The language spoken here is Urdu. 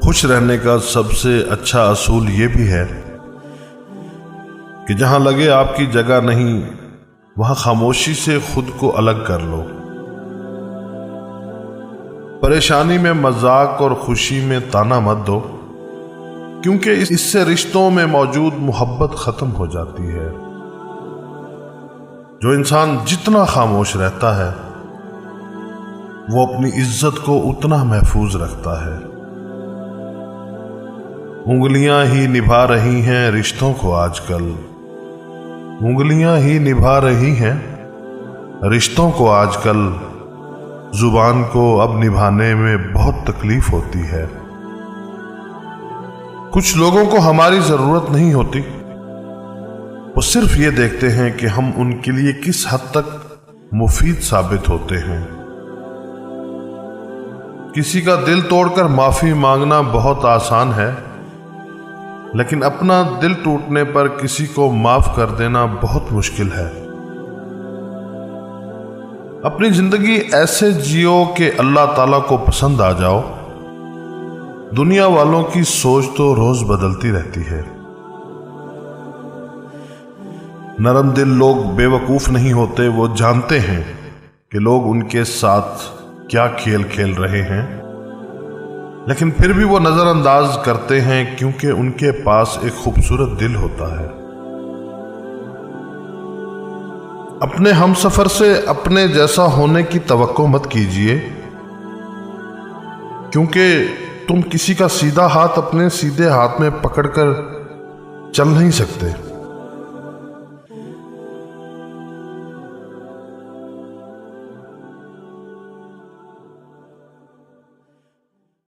خوش رہنے کا سب سے اچھا اصول یہ بھی ہے کہ جہاں لگے آپ کی جگہ نہیں وہاں خاموشی سے خود کو الگ کر لو۔ پریشانی میں مذاق اور خوشی میں طعنہ مت دو، کیونکہ اس سے رشتوں میں موجود محبت ختم ہو جاتی ہے۔ جو انسان جتنا خاموش رہتا ہے وہ اپنی عزت کو اتنا محفوظ رکھتا ہے۔ انگلیاں ہی نبھا رہی ہیں رشتوں کو آج کل، انگلیاں ہی نبھا رہی ہیں رشتوں کو آج کل، زبان کو اب نبھانے میں بہت تکلیف ہوتی ہے۔ کچھ لوگوں کو ہماری ضرورت نہیں ہوتی، وہ صرف یہ دیکھتے ہیں کہ ہم ان کے لیے کس حد تک مفید ثابت ہوتے ہیں۔ کسی کا دل توڑ کر معافی مانگنا بہت آسان ہے، لیکن اپنا دل ٹوٹنے پر کسی کو معاف کر دینا بہت مشکل ہے۔ اپنی زندگی ایسے جیو کہ اللہ تعالیٰ کو پسند آ جاؤ۔ دنیا والوں کی سوچ تو روز بدلتی رہتی ہے۔ نرم دل لوگ بے وقوف نہیں ہوتے، وہ جانتے ہیں کہ لوگ ان کے ساتھ کیا کھیل کھیل رہے ہیں، لیکن پھر بھی وہ نظر انداز کرتے ہیں کیونکہ ان کے پاس ایک خوبصورت دل ہوتا ہے۔ اپنے ہم سفر سے اپنے جیسا ہونے کی توقع مت کیجیے، کیونکہ تم کسی کا سیدھا ہاتھ اپنے سیدھے ہاتھ میں پکڑ کر چل نہیں سکتے۔